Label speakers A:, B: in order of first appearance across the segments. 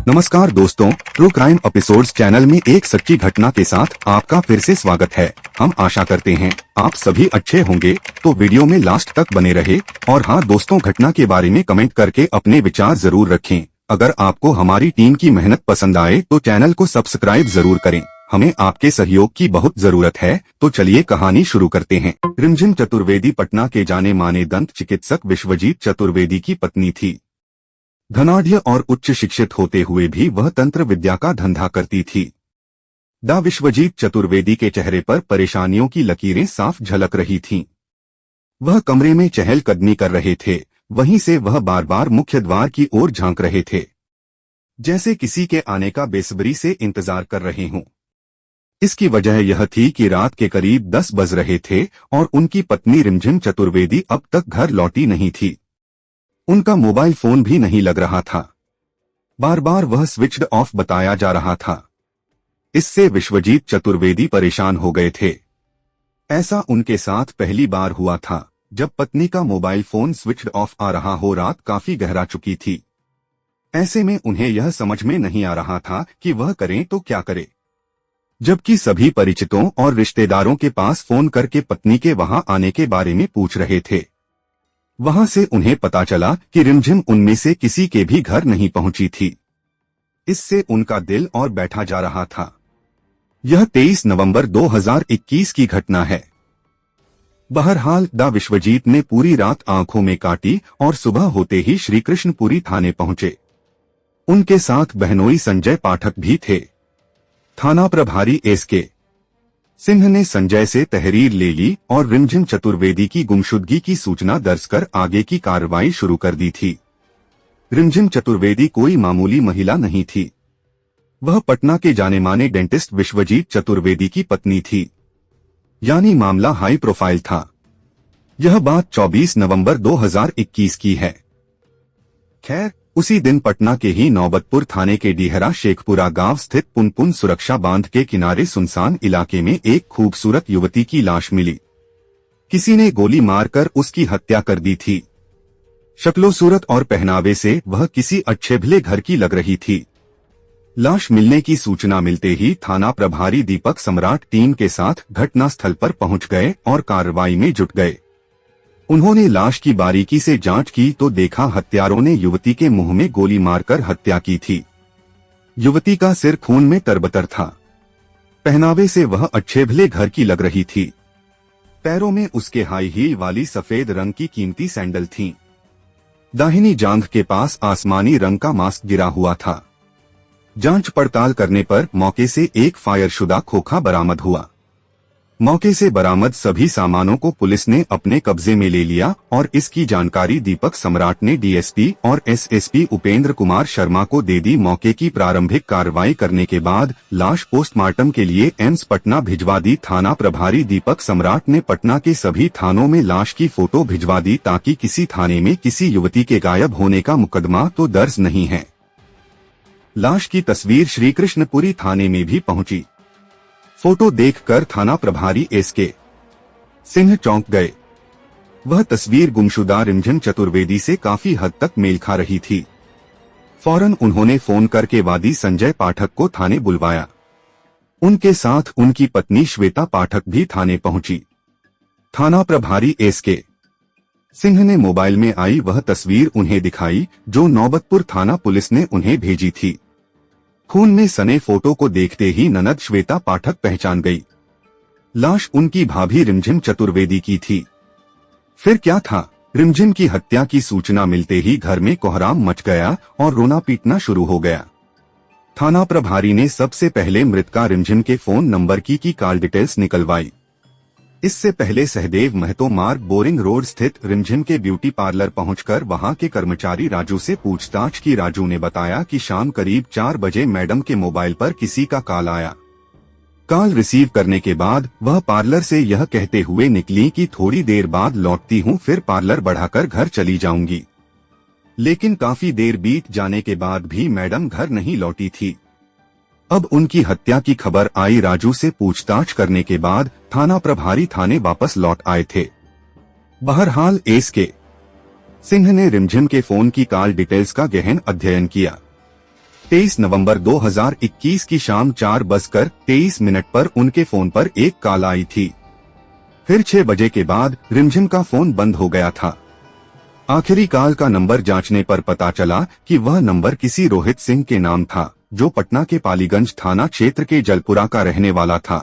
A: नमस्कार दोस्तों, true crime episodes channel में एक सच्ची घटना के साथ आपका फिर से स्वागत है। हम आशा करते हैं आप सभी अच्छे होंगे, तो वीडियो में लास्ट तक बने रहे। और हाँ दोस्तों, घटना के बारे में कमेंट करके अपने विचार जरूर रखें। अगर आपको हमारी टीम की मेहनत पसंद आए तो चैनल को सब्सक्राइब जरूर करें। हमें आपके सहयोग की बहुत जरूरत है। तो चलिए कहानी शुरू करते हैं। रिमझिम चतुर्वेदी पटना के जाने माने दंत चिकित्सक विश्वजीत चतुर्वेदी की पत्नी थी। धनाढ़ और उच्च शिक्षित होते हुए भी वह तंत्र विद्या का धंधा करती थी। डा विश्वजीत चतुर्वेदी के चेहरे पर परेशानियों की लकीरें साफ झलक रही थीं। वह कमरे में चहलकदमी कर रहे थे, वहीं से वह बार बार मुख्य द्वार की ओर झांक रहे थे, जैसे किसी के आने का बेसब्री से इंतजार कर रहे हों। इसकी वजह यह थी कि रात के करीब 10 बज रहे थे और उनकी पत्नी रिमझिम चतुर्वेदी अब तक घर लौटी नहीं थी। उनका मोबाइल फोन भी नहीं लग रहा था, बार बार वह स्विच्ड ऑफ बताया जा रहा था। इससे विश्वजीत चतुर्वेदी परेशान हो गए थे। ऐसा उनके साथ पहली बार हुआ था जब पत्नी का मोबाइल फोन स्विच्ड ऑफ आ रहा हो। रात काफी गहरा चुकी थी। ऐसे में उन्हें यह समझ में नहीं आ रहा था कि वह करें तो क्या करें, जबकि सभी परिचितों और रिश्तेदारों के पास फोन करके पत्नी के वहां आने के बारे में पूछ रहे थे। वहां से उन्हें पता चला कि रिमझिम उनमें से किसी के भी घर नहीं पहुंची थी। इससे उनका दिल और बैठा जा रहा था। यह 23 नवंबर 2021 की घटना है। बहरहाल डा विश्वजीत ने पूरी रात आंखों में काटी और सुबह होते ही श्री कृष्णपुरी थाने पहुंचे। उनके साथ बहनोई संजय पाठक भी थे। थाना प्रभारी एसके सिंह ने संजय से तहरीर ले ली और रिमझिम चतुर्वेदी की गुमशुदगी की सूचना दर्ज कर आगे की कार्रवाई शुरू कर दी थी। रिमझिम चतुर्वेदी कोई मामूली महिला नहीं थी। वह पटना के जाने माने डेंटिस्ट विश्वजीत चतुर्वेदी की पत्नी थी, यानी मामला हाई प्रोफाइल था। यह बात 24 नवंबर 2021 की है। खैर, उसी दिन पटना के ही नौबतपुर थाने के डिहरा शेखपुरा गांव स्थित पुनपुन सुरक्षा बांध के किनारे सुनसान इलाके में एक खूबसूरत युवती की लाश मिली। किसी ने गोली मारकर उसकी हत्या कर दी थी। शक्लो सूरत और पहनावे से वह किसी अच्छे भले घर की लग रही थी। लाश मिलने की सूचना मिलते ही थाना प्रभारी दीपक सम्राट टीम के साथ घटनास्थल पर पहुंच गए और कार्रवाई में जुट गए। उन्होंने लाश की बारीकी से जांच की तो देखा हत्यारों ने युवती के मुंह में गोली मारकर हत्या की थी। युवती का सिर खून में तरबतर था। पहनावे से वह अच्छे भले घर की लग रही थी। पैरों में उसके हाई हील वाली सफेद रंग की कीमती सैंडल थीं। दाहिनी जांघ के पास आसमानी रंग का मास्क गिरा हुआ था। जांच पड़ताल करने पर मौके से एक फायरशुदा खोखा बरामद हुआ। मौके से बरामद सभी सामानों को पुलिस ने अपने कब्जे में ले लिया और इसकी जानकारी दीपक सम्राट ने डीएसपी और एसएसपी उपेंद्र कुमार शर्मा को दे दी। मौके की प्रारंभिक कार्रवाई करने के बाद लाश पोस्टमार्टम के लिए एम्स पटना भिजवा दी। थाना प्रभारी दीपक सम्राट ने पटना के सभी थानों में लाश की फोटो भिजवा दी ताकि किसी थाने में किसी युवती के गायब होने का मुकदमा तो दर्ज नहीं है। लाश की तस्वीर श्री कृष्णपुरी थाने में भी पहुंची। फोटो देखकर थाना प्रभारी एसके सिंह चौंक गए। वह तस्वीर गुमशुदा रिमझिम चतुर्वेदी से काफी हद तक मेल खा रही थी। फौरन उन्होंने फोन करके वादी संजय पाठक को थाने बुलवाया। उनके साथ उनकी पत्नी श्वेता पाठक भी थाने पहुंची। थाना प्रभारी एसके सिंह ने मोबाइल में आई वह तस्वीर उन्हें दिखाई जो नौबतपुर थाना पुलिस ने उन्हें भेजी थी। खून में सने फोटो को देखते ही ननद श्वेता पाठक पहचान गई। लाश उनकी भाभी रिमझिम चतुर्वेदी की थी। फिर क्या था, रिमझिम की हत्या की सूचना मिलते ही घर में कोहराम मच गया और रोना पीटना शुरू हो गया। थाना प्रभारी ने सबसे पहले मृतका रिमझिम के फोन नंबर की कॉल डिटेल्स निकलवाई। इससे पहले सहदेव महतो मार्ग बोरिंग रोड स्थित रिमझिम के ब्यूटी पार्लर पहुंचकर वहां के कर्मचारी राजू से पूछताछ की। राजू ने बताया कि शाम करीब 4 बजे मैडम के मोबाइल पर किसी का कॉल आया। कॉल रिसीव करने के बाद वह पार्लर से यह कहते हुए निकली कि थोड़ी देर बाद लौटती हूं, फिर पार्लर बढ़ाकर घर चली जाऊंगी। लेकिन काफी देर बीत जाने के बाद भी मैडम घर नहीं लौटी थी। अब उनकी हत्या की खबर आई। राजू से पूछताछ करने के बाद थाना प्रभारी थाने वापस लौट आए थे। बहरहाल एसके सिंह ने रिमझिम के फोन की कॉल डिटेल्स का गहन अध्ययन किया। 23 नवंबर 2021 की शाम 4:23 पर उनके फोन पर एक कॉल आई थी। फिर 6 बजे के बाद रिमझिम का फोन बंद हो गया था। आखिरी कॉल का नंबर जांचने पर पता चला कि वह नंबर किसी रोहित सिंह के नाम था, जो पटना के पालीगंज थाना क्षेत्र के जलपुरा का रहने वाला था।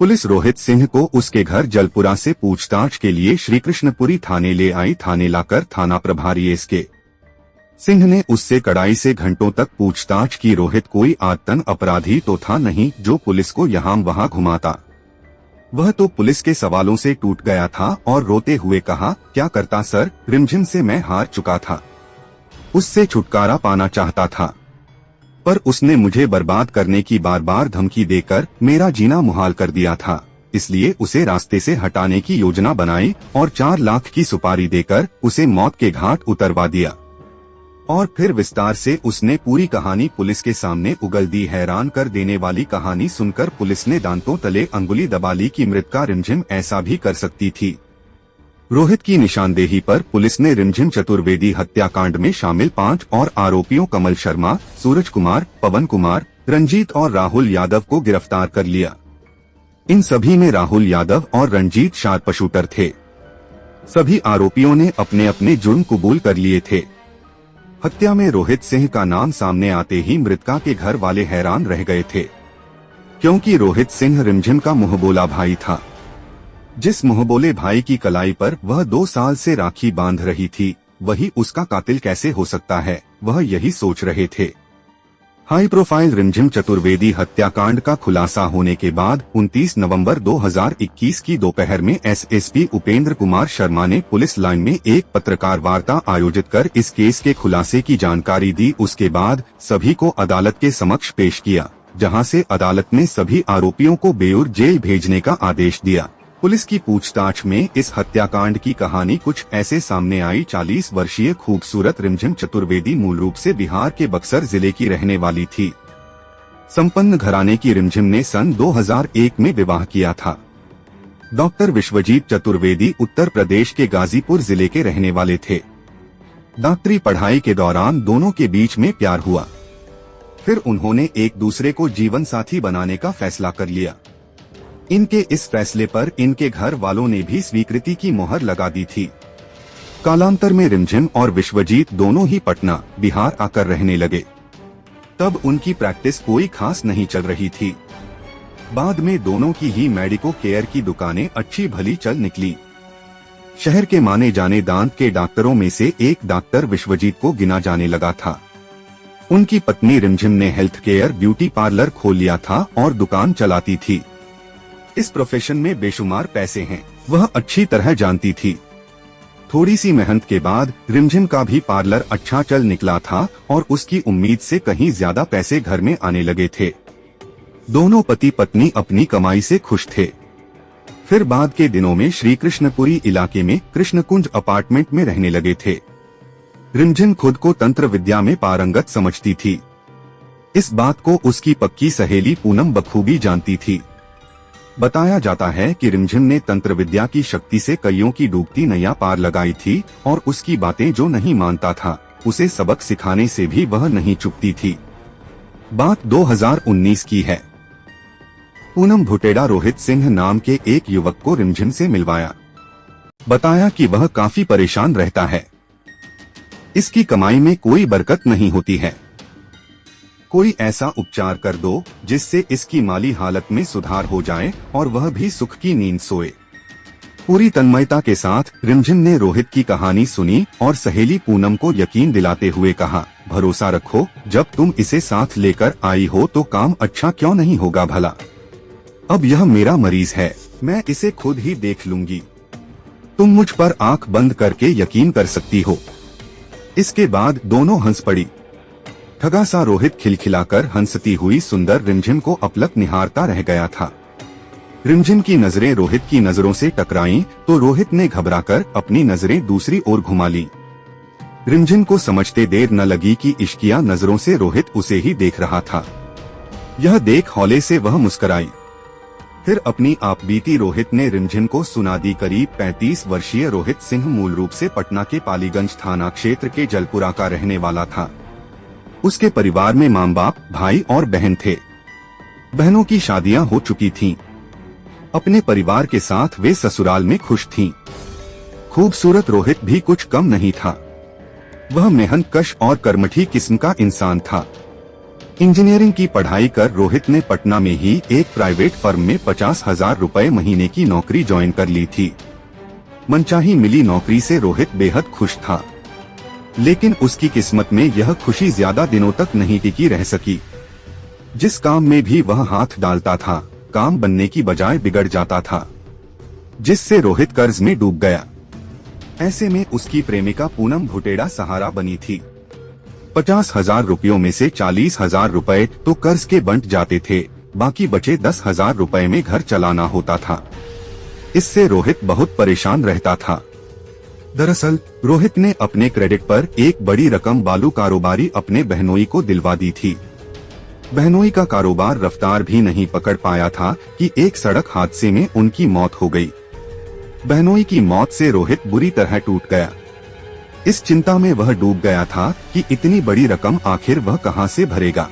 A: पुलिस रोहित सिंह को उसके घर जलपुरा से पूछताछ के लिए श्रीकृष्णपुरी थाने ले आई। थाने लाकर थाना प्रभारी एसके सिंह ने उससे कड़ाई से घंटों तक पूछताछ की। रोहित कोई आदतन अपराधी तो था नहीं जो पुलिस को यहाँ वहाँ घुमाता। वह तो पुलिस के सवालों से टूट गया था और रोते हुए कहा, क्या करता सर, रिमझिम से मैं हार चुका था, उससे छुटकारा पाना चाहता था, पर उसने मुझे बर्बाद करने की बार बार धमकी देकर मेरा जीना मुहाल कर दिया था। इसलिए उसे रास्ते से हटाने की योजना बनाई और 4 लाख की सुपारी देकर उसे मौत के घाट उतरवा दिया। और फिर विस्तार से उसने पूरी कहानी पुलिस के सामने उगल दी। हैरान कर देने वाली कहानी सुनकर पुलिस ने दांतों तले अंगुली दबा ली कि मृतका रिमझिम ऐसा भी कर सकती थी। रोहित की निशानदेही पर पुलिस ने रिमझिम चतुर्वेदी हत्याकांड में शामिल 5 और आरोपियों कमल शर्मा, सूरज कुमार, पवन कुमार, रंजीत और राहुल यादव को गिरफ्तार कर लिया। इन सभी में राहुल यादव और रंजीत शार्प शूटर थे। सभी आरोपियों ने अपने अपने जुर्म कबूल कर लिए थे। हत्या में रोहित सिंह का नाम सामने आते ही मृतका के घर वाले हैरान रह गए थे, क्योंकि रोहित सिंह रिमझिम का मुंहबोला भाई था। जिस मुंहबोले भाई की कलाई पर वह 2 साल से राखी बांध रही थी, वही उसका कातिल कैसे हो सकता है, वह यही सोच रहे थे। हाई प्रोफाइल रिमझिम चतुर्वेदी हत्याकांड का खुलासा होने के बाद 29 नवंबर 2021 की दोपहर में एसएसपी उपेंद्र कुमार शर्मा ने पुलिस लाइन में एक पत्रकार वार्ता आयोजित कर इस केस के खुलासे की जानकारी दी। उसके बाद सभी को अदालत के समक्ष पेश किया, जहां से अदालत ने सभी आरोपियों को बेऊर जेल भेजने का आदेश दिया। पुलिस की पूछताछ में इस हत्याकांड की कहानी कुछ ऐसे सामने आई। 40 वर्षीय खूबसूरत रिमझिम चतुर्वेदी मूल रूप से बिहार के बक्सर जिले की रहने वाली थी। संपन्न घराने की रिमझिम ने सन 2001 में विवाह किया था। डॉक्टर विश्वजीत चतुर्वेदी उत्तर प्रदेश के गाजीपुर जिले के रहने वाले थे। डॉक्टरी पढ़ाई के दौरान दोनों के बीच में प्यार हुआ। फिर उन्होंने एक दूसरे को जीवन साथी बनाने का फैसला कर लिया। इनके इस फैसले पर इनके घर वालों ने भी स्वीकृति की मोहर लगा दी थी। कालांतर में रिमझिम और विश्वजीत दोनों ही पटना, बिहार आकर रहने लगे। तब उनकी प्रैक्टिस कोई खास नहीं चल रही थी। बाद में दोनों की ही मेडिको केयर की दुकानें अच्छी भली चल निकली। शहर के माने जाने दांत के डॉक्टरों में से एक डॉक्टर विश्वजीत को गिना जाने लगा था। उनकी पत्नी रिमझिम ने हेल्थ केयर ब्यूटी पार्लर खोल लिया था और दुकान चलाती थी। इस प्रोफेशन में बेशुमार पैसे हैं, वह अच्छी तरह जानती थी। थोड़ी सी मेहनत के बाद रिमझिम का भी पार्लर अच्छा चल निकला था और उसकी उम्मीद से कहीं ज्यादा पैसे घर में आने लगे थे। दोनों पति पत्नी अपनी कमाई से खुश थे। फिर बाद के दिनों में श्री कृष्णपुरी इलाके में कृष्णकुंज अपार्टमेंट में रहने लगे थे। रिमझिम खुद को तंत्र विद्या में पारंगत समझती थी। इस बात को उसकी पक्की सहेली पूनम बखूबी जानती थी। बताया जाता है कि रिमझिम ने तंत्र विद्या की शक्ति से कईयों की डूबती नैया पार लगाई थी और उसकी बातें जो नहीं मानता था, उसे सबक सिखाने से भी वह नहीं चुकती थी। बात 2019 की है। पूनम भुटेड़ा रोहित सिंह नाम के एक युवक को रिमझिम से मिलवाया। बताया कि वह काफी परेशान रहता है। इसकी कमाई में कोई बरकत नहीं होती है। कोई ऐसा उपचार कर दो जिससे इसकी माली हालत में सुधार हो जाए और वह भी सुख की नींद सोए। पूरी तन्मयता के साथ रिमझिम ने रोहित की कहानी सुनी और सहेली पूनम को यकीन दिलाते हुए कहा, भरोसा रखो, जब तुम इसे साथ लेकर आई हो तो काम अच्छा क्यों नहीं होगा भला। अब यह मेरा मरीज है, मैं इसे खुद ही देख लूंगी। तुम मुझ पर आंख बंद करके यकीन कर सकती हो। इसके बाद दोनों हंस पड़ी। ठगा सा रोहित खिलखिलाकर हंसती हुई सुंदर रिमझिम को अपलक निहारता रह गया था। रिमझिम की नजरें रोहित की नजरों से टकराईं तो रोहित ने घबराकर अपनी नजरें दूसरी ओर घुमा ली। रिमझिम को समझते देर न लगी कि इश्किया नजरों से रोहित उसे ही देख रहा था। यह देख हौले से वह मुस्कुराई। फिर अपनी आप बीती रोहित ने रिमझिम को सुना दी। करीब 35 वर्षीय रोहित सिंह मूल रूप से पटना के पालीगंज थाना क्षेत्र के जलपुरा का रहने वाला था। उसके परिवार में माँ बाप, भाई और बहन थे। बहनों की शादियां हो चुकी थीं। अपने परिवार के साथ वे ससुराल में खुश थीं। खूबसूरत रोहित भी कुछ कम नहीं था। वह मेहनतकश और कर्मठी किस्म का इंसान था। इंजीनियरिंग की पढ़ाई कर रोहित ने पटना में ही एक प्राइवेट फर्म में 50,000 रुपए महीने की नौकरी ज्वाइन कर ली थी। मनचाही मिली नौकरी से रोहित बेहद खुश था, लेकिन उसकी किस्मत में यह खुशी ज्यादा दिनों तक नहीं टिकी रह सकी। जिस काम में भी वह हाथ डालता था, काम बनने की बजाय बिगड़ जाता था, जिससे रोहित कर्ज में डूब गया। ऐसे में उसकी प्रेमिका पूनम भुटेड़ा सहारा बनी थी। 50,000 रुपयों में से 40,000 रुपए तो कर्ज के बंट जाते थे, बाकी बचे 10,000 रुपए में घर चलाना होता था। इससे रोहित बहुत परेशान रहता था। दरअसल रोहित ने अपने क्रेडिट पर एक बड़ी रकम बालू कारोबारी अपने बहनोई को दिलवा दी थी। बहनोई का कारोबार रफ्तार भी नहीं पकड़ पाया था कि एक सड़क हादसे में उनकी मौत हो गई। बहनोई की मौत से रोहित बुरी तरह टूट गया। इस चिंता में वह डूब गया था कि इतनी बड़ी रकम आखिर वह कहां से भरेगा।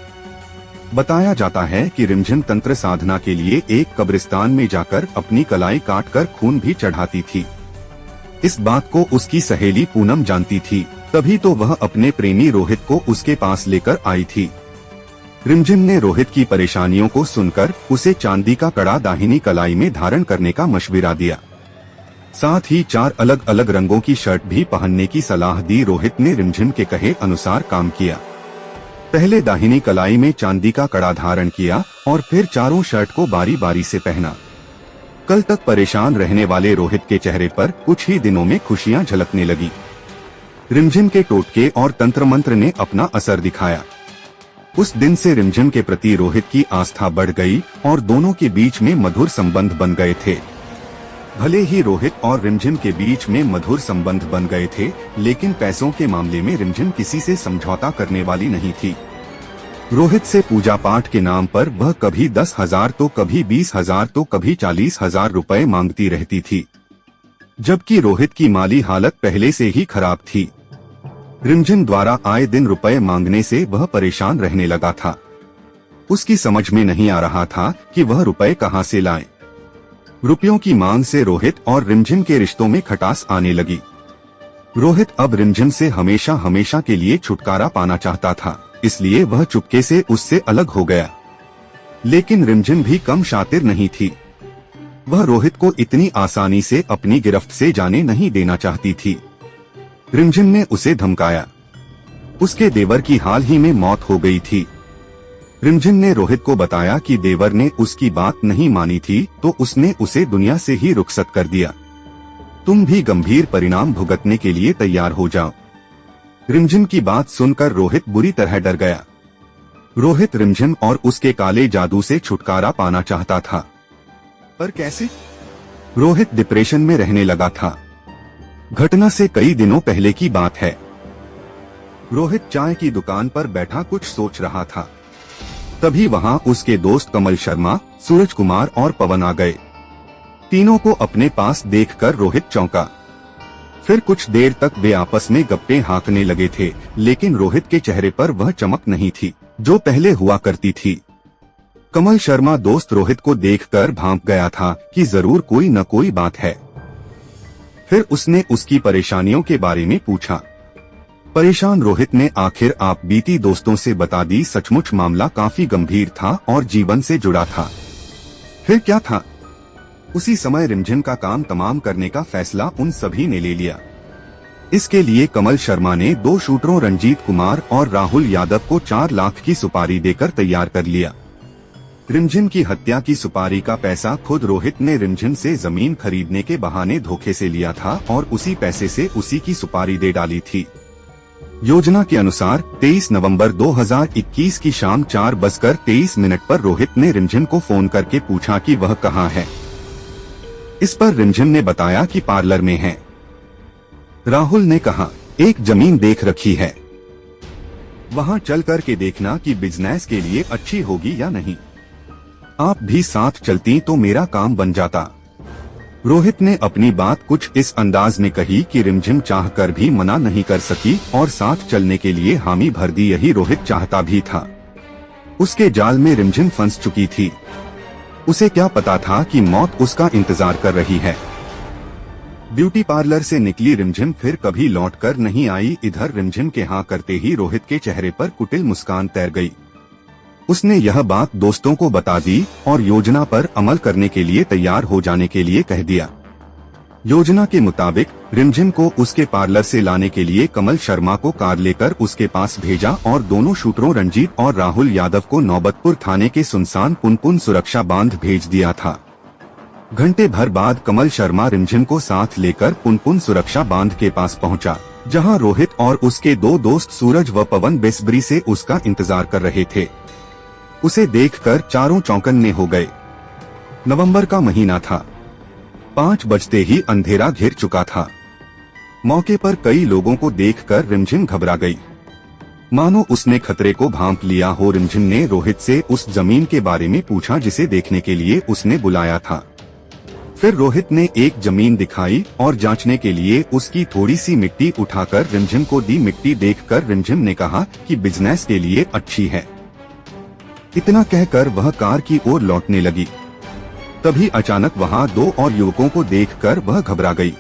A: बताया जाता है कि रिमझिम तंत्र साधना के लिए एक कब्रिस्तान में जाकर अपनी कलाई काटकर खून भी चढ़ाती थी। इस बात को उसकी सहेली पूनम जानती थी, तभी तो वह अपने प्रेमी रोहित को उसके पास लेकर आई थी। रिमझिम ने रोहित की परेशानियों को सुनकर उसे चांदी का कड़ा दाहिनी कलाई में धारण करने का मशविरा दिया। साथ ही 4 अलग अलग रंगों की शर्ट भी पहनने की सलाह दी। रोहित ने रिमझिम के कहे अनुसार काम किया। पहले दाहिनी कलाई में चांदी का कड़ा धारण किया और फिर चारों शर्ट को बारी बारी से पहना। कल तक परेशान रहने वाले रोहित के चेहरे पर कुछ ही दिनों में खुशियां झलकने लगी। रिमझिम के टोटके और तंत्र मंत्र ने अपना असर दिखाया। उस दिन से रिमझिम के प्रति रोहित की आस्था बढ़ गई और दोनों के बीच में मधुर संबंध बन गए थे। भले ही रोहित और रिमझिम के बीच में मधुर संबंध बन गए थे, लेकिन पैसों के मामले में रिमझिम किसी से समझौता करने वाली नहीं थी। रोहित से पूजा पाठ के नाम पर वह कभी 10,000 तो कभी 20,000 तो कभी 40,000 रुपए मांगती रहती थी, जबकि रोहित की माली हालत पहले से ही खराब थी। रिमझिम द्वारा आए दिन रुपए मांगने से वह परेशान रहने लगा था। उसकी समझ में नहीं आ रहा था कि वह रुपए कहां से लाए। रुपयों की मांग से रोहित और रिमझिम के रिश्तों में खटास आने लगी। रोहित अब रिमझिम से हमेशा हमेशा के लिए छुटकारा पाना चाहता था, इसलिए वह चुपके से उससे अलग हो गया। लेकिन रिमझिम भी कम शातिर नहीं थी। वह रोहित को इतनी आसानी से अपनी गिरफ्त से जाने नहीं देना चाहती थी। रिमझिम ने उसे धमकाया। उसके देवर की हाल ही में मौत हो गई थी। रिमझिम ने रोहित को बताया कि देवर ने उसकी बात नहीं मानी थी, तो उसने उसे दुनिया से ही रुखसत कर दिया। तुम भी गंभीर परिणाम भुगतने के लिए तैयार हो जाओ। रिमझिम की बात सुनकर रोहित बुरी तरह डर गया। रोहित रिमझिम और उसके काले जादू से छुटकारा पाना चाहता था, पर कैसे? रोहित डिप्रेशन में रहने लगा था। घटना से कई दिनों पहले की बात है। रोहित चाय की दुकान पर बैठा कुछ सोच रहा था। तभी वहां उसके दोस्त कमल शर्मा, सूरज कुमार और पवन आ गए। तीनों को अपने पास देखकर रोहित चौंका। फिर कुछ देर तक वे आपस में गप्पे हाँकने लगे थे, लेकिन रोहित के चेहरे पर वह चमक नहीं थी जो पहले हुआ करती थी। कमल शर्मा दोस्त रोहित को देखकर भांप गया था कि जरूर कोई न कोई बात है। फिर उसने उसकी परेशानियों के बारे में पूछा। परेशान रोहित ने आखिर आप बीती दोस्तों से बता दी। सचमुच मामला काफी गंभीर था और जीवन से जुड़ा था। फिर क्या था? उसी समय रिमझिम का काम तमाम करने का फैसला उन सभी ने ले लिया। इसके लिए कमल शर्मा ने 2 शूटरों रंजीत कुमार और राहुल यादव को 4 लाख की सुपारी देकर तैयार कर लिया। रिमझिम की हत्या की सुपारी का पैसा खुद रोहित ने रिमझिम से जमीन खरीदने के बहाने धोखे से लिया था और उसी पैसे से उसी की सुपारी दे डाली थी। योजना के अनुसार 23 नवंबर 2021 की शाम 4:23 पर रोहित ने रिमझिम को फोन करके पूछा कि वह कहाँ है। इस पर रिमझिम ने बताया कि पार्लर में है। राहुल ने कहा, एक जमीन देख रखी है, वहां चल कर के देखना कि बिजनेस के लिए अच्छी होगी या नहीं। आप भी साथ चलती तो मेरा काम बन जाता। रोहित ने अपनी बात कुछ इस अंदाज में कही कि रिमझिम चाहकर भी मना नहीं कर सकी और साथ चलने के लिए हामी भर दी। यही रोहित चाहता भी था। उसके जाल में रिमझिम फंस चुकी थी। उसे क्या पता था कि मौत उसका इंतजार कर रही है। ब्यूटी पार्लर से निकली रिमझिम फिर कभी लौटकर नहीं आई। इधर रिमझिम के हाँ करते ही रोहित के चेहरे पर कुटिल मुस्कान तैर गई। उसने यह बात दोस्तों को बता दी और योजना पर अमल करने के लिए तैयार हो जाने के लिए कह दिया। योजना के मुताबिक रिमझिम को उसके पार्लर से लाने के लिए कमल शर्मा को कार लेकर उसके पास भेजा और दोनों शूटरों रंजीत और राहुल यादव को नौबतपुर थाने के सुनसान पुनपुन सुरक्षा बांध भेज दिया था। घंटे भर बाद कमल शर्मा रिमझिम को साथ लेकर पुनपुन सुरक्षा बांध के पास पहुंचा, जहां रोहित और उसके दो दोस्त सूरज व पवन बेसब्री से उसका इंतजार कर रहे थे। उसे देखकर चारों चौंकन्ने हो गए। नवंबर का महीना था। 5 बजते ही अंधेरा घिर चुका था। मौके पर कई लोगों को देखकर रिमझिम घबरा गई, मानो उसने खतरे को भांप लिया हो। रिमझिम ने रोहित से उस जमीन के बारे में पूछा जिसे देखने के लिए उसने बुलाया था। फिर रोहित ने एक जमीन दिखाई और जांचने के लिए उसकी थोड़ी सी मिट्टी उठाकर रिमझिम को दी। मिट्टी देखकर रिमझिम ने कहा कि बिजनेस के लिए अच्छी है। इतना कहकर वह कार की ओर लौटने लगी। तभी अचानक वहां 2 और युवकों को देखकर वह घबरा गई।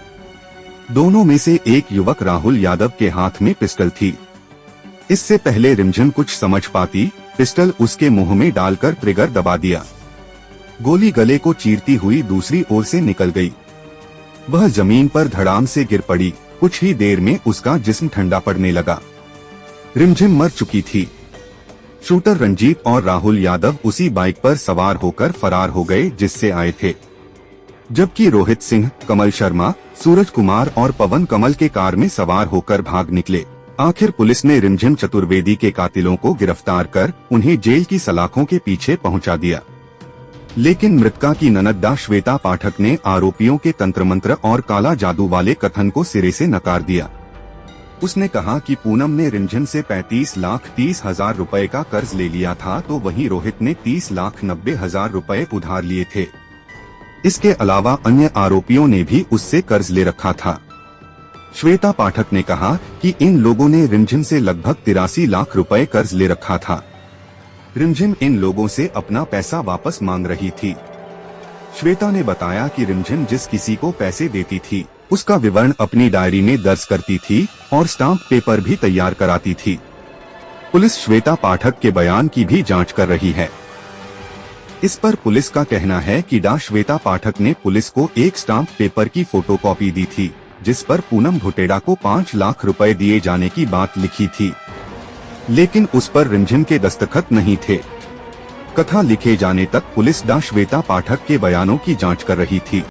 A: दोनों में से एक युवक राहुल यादव के हाथ में पिस्टल थी। इससे पहले रिमझिम कुछ समझ पाती, पिस्टल उसके मुंह में डालकर ट्रिगर दबा दिया। गोली गले को चीरती हुई दूसरी ओर से निकल गई। वह जमीन पर धड़ाम से गिर पड़ी। कुछ ही देर में उसका जिस्म ठंडा पड़ने लगा। रिमझिम मर चुकी थी। शूटर रंजीत और राहुल यादव उसी बाइक पर सवार होकर फरार हो गए जिससे आए थे, जबकि रोहित सिंह, कमल शर्मा, सूरज कुमार और पवन कमल के कार में सवार होकर भाग निकले। आखिर पुलिस ने रिमझिम चतुर्वेदी के कातिलों को गिरफ्तार कर उन्हें जेल की सलाखों के पीछे पहुंचा दिया। लेकिन मृतका की ननद श्वेता पाठक ने आरोपियों के तंत्र मंत्र और काला जादू वाले कथन को सिरे से नकार दिया। उसने कहा कि पूनम ने रिमझिम से 35,30,000 रुपए का कर्ज ले लिया था, तो वहीं रोहित ने 30,90,000 रुपए उधार लिए थे। इसके अलावा अन्य आरोपियों ने भी उससे कर्ज ले रखा था। श्वेता पाठक ने कहा कि इन लोगों ने रिमझिम से लगभग 83 लाख रुपए कर्ज ले रखा था। रिमझिम इन लोगों से अपना पैसा वापस मांग रही थी। श्वेता ने बताया कि रिमझिम जिस किसी को पैसे देती थी उसका विवरण अपनी डायरी में दर्ज करती थी और स्टाम्प पेपर भी तैयार कराती थी। पुलिस श्वेता पाठक के बयान की भी जांच कर रही है। इस पर पुलिस का कहना है कि श्वेता पाठक ने पुलिस को एक स्टाम्प पेपर की फोटोकॉपी दी थी, जिस पर पूनम भुटेड़ा को 5 लाख रुपए दिए जाने की बात लिखी थी, लेकिन उस पर रिमझिम के दस्तखत नहीं थे। कथा लिखे जाने तक पुलिस श्वेता पाठक के बयानों की जांच कर रही थी।